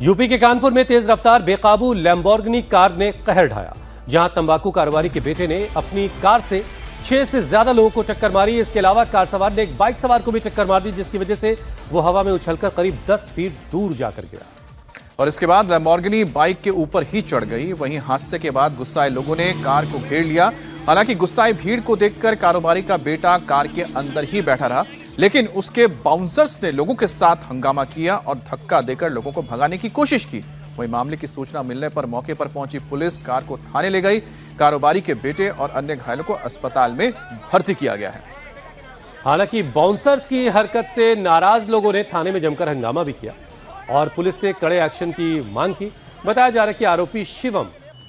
UP के कानपुर में तेज रफ्तार बेकाबू लैम्बोर्गिनी कार ने कहर ढाया। जहां तंबाकू कारोबारी के बेटे ने अपनी कार से 6 से ज्यादा लोगों को टक्कर मारी। इसके अलावा कार सवार ने एक बाइक सवार को भी टक्कर मार दी, जिसकी वजह से वो हवा में उछलकर करीब 10 फीट दूर जाकर गिरा और इसके बाद लैम्बोर्गिनी बाइक के ऊपर ही चढ़ गई। वहीं हादसे के बाद गुस्साए लोगों ने कार को घेर लिया। हालांकि गुस्साए भीड़ को देखकर कारोबारी का बेटा कार के अंदर ही बैठा रहा, लेकिन उसके बाउंसर्स ने लोगों के साथ हंगामा किया और धक्का देकर लोगों को भगाने की कोशिश की। वहीं मामले की सूचना मिलने पर मौके पर पहुंची पुलिस कार को थाने ले गई। कारोबारी के बेटे और अन्य घायलों को अस्पताल में भर्ती किया गया है। हालांकि बाउंसर्स की हरकत से नाराज लोगों ने थाने में जमकर हंगामा भी किया और पुलिस से कड़े एक्शन की मांग की। बताया जा रहा है कि आरोपी शिवम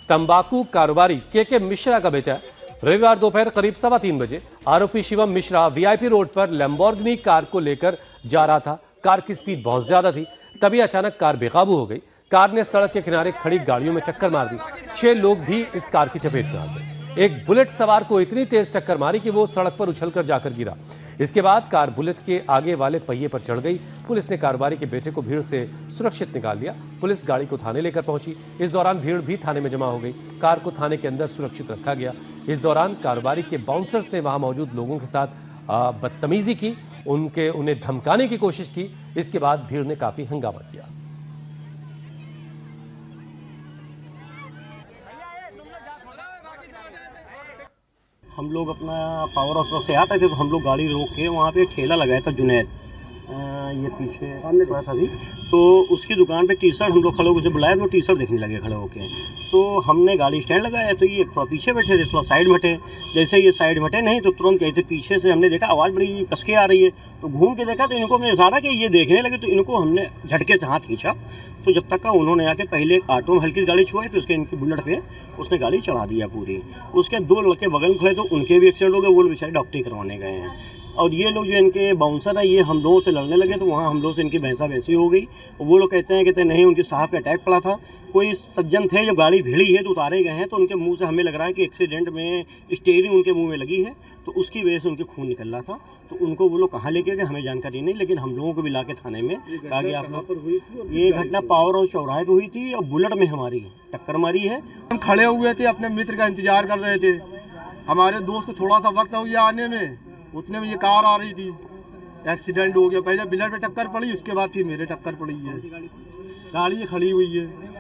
तंबाकू कारोबारी के मिश्रा का बेटा है। रविवार दोपहर करीब 3:15 बजे आरोपी शिवम मिश्रा वीआईपी रोड पर लैम्बोर्गिनी कार को लेकर जा रहा था। कार की स्पीड बहुत ज्यादा थी, तभी अचानक कार बेकाबू हो गई। कार ने सड़क के किनारे खड़ी गाड़ियों में टक्कर मार दी। 6 लोग भी इस कार की चपेट में आ गए। एक बुलेट सवार को इतनी तेज टक्कर मारी कि वो सड़क पर उछलकर जाकर गिरा। इसके बाद कार बुलेट के आगे वाले पहिए पर चढ़ गई। पुलिस ने कारोबारी के बेटे को भीड़ से सुरक्षित निकाल लिया। पुलिस गाड़ी को थाने लेकर पहुंची। इस दौरान भीड़ भी थाने में जमा हो गई। कार को थाने के अंदर सुरक्षित रखा गया। इस दौरान कारोबारी के बाउंसर्स ने वहां मौजूद लोगों के साथ बदतमीजी की, उन्हें धमकाने की कोशिश की। इसके बाद भीड़ ने काफी हंगामा किया। हम लोग अपना पावर हाउस तरफ से आते थे तो हम लोग गाड़ी रोक के वहाँ पे ठेला लगाया था जुनैद, ये पीछे सामने थोड़ा सा भी, तो उसकी दुकान पे टी शर्ट हम लोग खड़े होकर बुलाया तो टी शर्ट देखने लगे खड़े होके। तो हमने गाड़ी स्टैंड लगाया तो ये थोड़ा पीछे बैठे थे, थोड़ा साइड में हटे। जैसे ये साइड में हटे नहीं तो तुरंत कहते पीछे से हमने देखा आवाज़ बड़ी कसके आ रही है, तो घूम के देखा तो इनको हमने इशारा कि ये देखने लगे, तो इनको हमने झटके से हाथ खींचा। तो जब तक का उन्होंने आके पहले एक ऑटो में हल्की गाड़ी छुआई, तो उसके इनकी बुलेट पे उसने गाड़ी चढ़ा दिया पूरी। उसके 2 लड़के बगल में खड़े तो उनके भी एक्सीडेंट हो गए, वो बेचारे डॉक्टरी करवाने गए हैं। और ये लोग जो इनके बाउंसर है ये हम लोगों से लड़ने लगे, तो वहाँ हम लोगों से इनकी भैंसा वैसी हो गई। और वो लोग कहते नहीं उनके साहब पे अटैक पड़ा था। कोई सज्जन थे जो गाड़ी भिड़ी है तो उतारे गए हैं, तो उनके मुंह से हमें लग रहा है कि एक्सीडेंट में स्टीयरिंग उनके मुंह में लगी है, तो उसकी वजह से उनके खून निकल रहा था। तो उनको वो लोग कहाँ लेके गए हमें जानकारी नहीं, लेकिन हम लोगों को भी ला के थाने में कहा गया आप लोग। ये घटना पावर हाउस चौराहे पर हुई थी और बुलेट में हमारी टक्कर मारी है। हम खड़े हुए थे, अपने मित्र का इंतजार कर रहे थे। हमारे दोस्त को थोड़ा सा वक्त हो गया आने में, उतने में ये कार आ रही थी, एक्सीडेंट हो गया। पहले बुलेट पे टक्कर पड़ी, उसके बाद फिर मेरे टक्कर पड़ी है। गाड़ी खड़ी हुई है।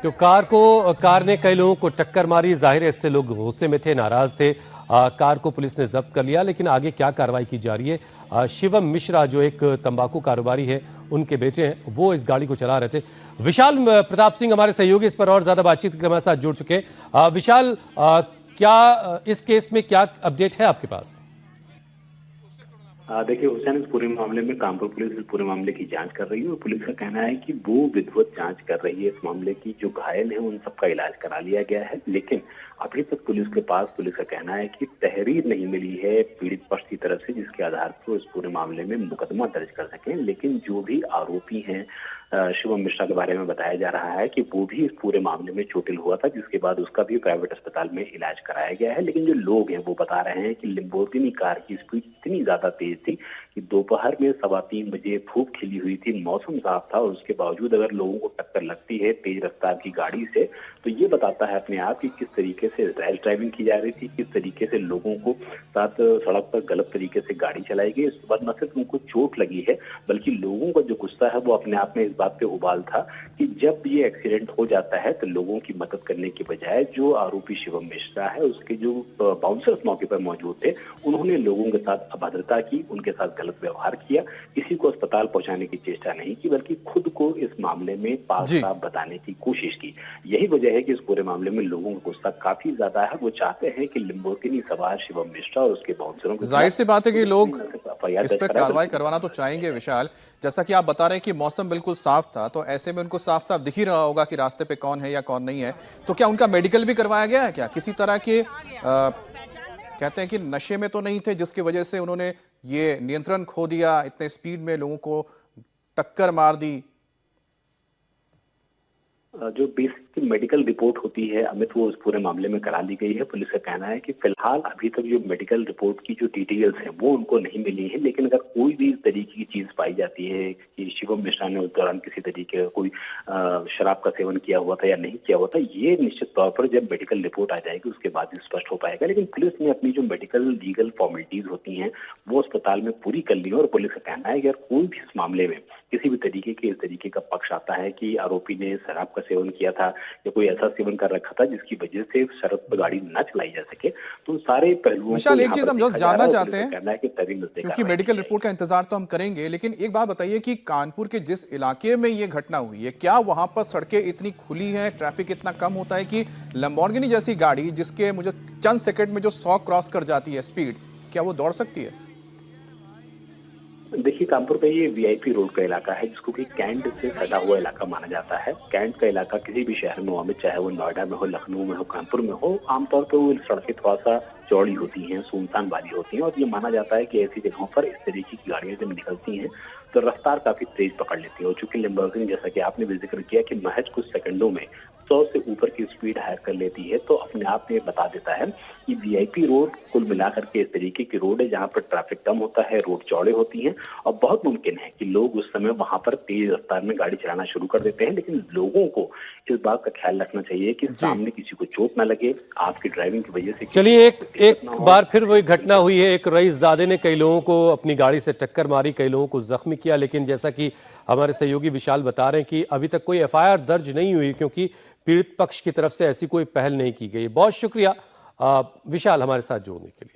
तो कार ने कई लोगों को टक्कर मारी। जाहिर है इससे लोग गुस्से में थे, नाराज थे। कार को पुलिस ने जब्त कर लिया, लेकिन आगे क्या कार्रवाई की जा रही है। शिवम मिश्रा जो एक तंबाकू कारोबारी है, उनके बेटे हैं, वो इस गाड़ी को चला रहे थे। विशाल प्रताप सिंह हमारे सहयोगी इस पर और ज्यादा बातचीत के लिए हमारे साथ जुड़ चुके हैं। विशाल, क्या इस केस में क्या अपडेट है आपके पास? देखिए हुसैन, इस पूरे मामले में कानपुर पुलिस इस पूरे मामले की जांच कर रही है और पुलिस का कहना है कि वो विधिवत जांच कर रही है इस मामले की। जो घायल हैं उन सबका इलाज करा लिया गया है, लेकिन अभी तक पुलिस का कहना है कि तहरीर नहीं मिली है पीड़ित पक्ष की तरफ से, जिसके आधार पर इस पूरे मामले में मुकदमा दर्ज कर सकें। लेकिन जो भी आरोपी हैं शिवम मिश्रा के बारे में बताया जा रहा है कि वो भी इस पूरे मामले में चोटिल हुआ था, जिसके बाद उसका भी प्राइवेट अस्पताल में इलाज कराया गया है। लेकिन जो लोग हैं वो बता रहे हैं कि लैम्बोर्गिनी कार की स्पीड इतनी ज्यादा तेज थी कि दोपहर में 3:15 बजे धूप खिली हुई थी, मौसम साफ था और उसके बावजूद अगर लोगों को टक्कर लगती है तेज रफ्तार की गाड़ी से, तो ये बताता है अपने आप कि किस तरीके से रैश ड्राइविंग की जा रही थी, किस तरीके से लोगों को साथ सड़क पर गलत तरीके से गाड़ी चलाई गई। इसके बाद न सिर्फ उनको चोट लगी है, बल्कि लोगों का जो गुस्सा है वो अपने आप में इस बात पे उबाल था कि जब ये एक्सीडेंट हो जाता है तो लोगों की मदद करने की बजाय जो आरोपी शिवम मिश्रा है उसके जो बाउंसर्स मौके पर मौजूद थे, उन्होंने लोगों के साथ अभद्रता की, उनके साथ गलत व्यवहार किया, किसी को अस्पताल पहुंचाने की चेष्टा नहीं की, बल्कि खुद को इस मामले में पास साफ बताने की कोशिश की। यही वजह है कि इस पूरे मामले में लोगों का गुस्सा काफी ज्यादा है। वो चाहते हैं कि लैम्बोर्गिनी सवार शिवम मिश्रा और उसके बाउंसरों को, जाहिर सी बात है कि लोग इस पर कार्रवाई करवाना तो चाहेंगे। विशाल, जैसा कि आप बता रहे हैं कि मौसम बिल्कुल साफ था, तो ऐसे में उनको साफ साफ दिख ही रहा होगा कि रास्ते पे कौन है या कौन नहीं है। तो क्या उनका मेडिकल भी करवाया गया है? क्या किसी तरह के कहते हैं कि नशे में तो नहीं थे जिसकी वजह से उन्होंने ये नियंत्रण खो दिया, इतने स्पीड में लोगों को टक्कर मार दी? जो बेसिक मेडिकल रिपोर्ट होती है अमित, वो उस पूरे मामले में करा ली गई है। पुलिस का कहना है कि फिलहाल अभी तक जो मेडिकल रिपोर्ट की जो डिटेल्स हैं वो उनको नहीं मिली है, लेकिन अगर कोई भी इस तरीके की चीज पाई जाती है कि शिवम मिश्रा ने उस दौरान किसी तरीके का कोई शराब का सेवन किया हुआ था या नहीं किया हुआ था, ये निश्चित तौर पर जब मेडिकल रिपोर्ट आ जाएगी उसके बाद ही स्पष्ट हो पाएगा। लेकिन पुलिस ने अपनी जो मेडिकल लीगल फॉर्मेलिटीज होती हैं वो अस्पताल में पूरी कर ली है और पुलिस का कहना है कि अगर कोई भी इस मामले में किसी भी तरीके के इस तरीके का पक्ष आता है कि आरोपी ने शराब का सेवन किया था या कोई ऐसा सेवन कर रखा था जिसकी वजह से सड़क पर गाड़ी न चलाई जा सके, तो सारे पहलुओं विशाल, एक चीज हम जस्ट जानना चाहते हैं, कहना है कि तभी मिलते क्योंकि मेडिकल रिपोर्ट का इंतजार तो हम करेंगे, लेकिन एक बात बताइए कि कानपुर के जिस इलाके में ये घटना हुई है, क्या वहां पर सड़कें इतनी खुली हैं, ट्रैफिक इतना कम होता है कि लैम्बोर्गिनी जैसी गाड़ी जिसके मुझे चंद सेकंड में जो 100 क्रॉस कर जाती है स्पीड, क्या वो दौड़ सकती है? देखिए, कानपुर का ये वीआईपी रोड का इलाका है जिसको कि कैंट से सटा हुआ इलाका माना जाता है। कैंट का इलाका किसी भी शहर में हो, चाहे वो नोएडा में हो, लखनऊ में हो, कानपुर में हो, आमतौर पर वो सड़कें थोड़ा सा चौड़ी होती हैं, सुनसान वाली होती हैं और ये माना जाता है कि ऐसी जगहों पर इस तरीके की गाड़ियां जब निकलती हैं तो रफ्तार काफी तेज पकड़ लेती है। और चूंकि लैम्बोर्गिनी, जैसा कि आपने भी जिक्र किया कि महज कुछ सेकंडों में 100 से ऊपर की स्पीड हायर कर लेती है, तो अपने आप में बता देता है कि वीआईपी रोड कुल मिलाकर के इस तरीके की रोड है जहां पर ट्रैफिक कम होता है, रोड चौड़े होती हैं और बहुत मुमकिन है कि लोग उस समय वहां पर तेज रफ्तार में गाड़ी चलाना शुरू कर देते हैं। लेकिन लोगों को इस बात का ख्याल रखना चाहिए कि सामने किसी को चोट ना लगे, आपकी ड्राइविंग की वजह से। चलिए, एक बार फिर वही घटना हुई है। एक रईसजादे ने कई लोगों को अपनी गाड़ी से टक्कर मारी, कई लोगों को जख्मी किया, लेकिन जैसा कि हमारे सहयोगी विशाल बता रहे हैं कि अभी तक कोई एफआईआर दर्ज नहीं हुई क्योंकि पीड़ित पक्ष की तरफ से ऐसी कोई पहल नहीं की गई। बहुत शुक्रिया विशाल हमारे साथ जुड़ने के लिए।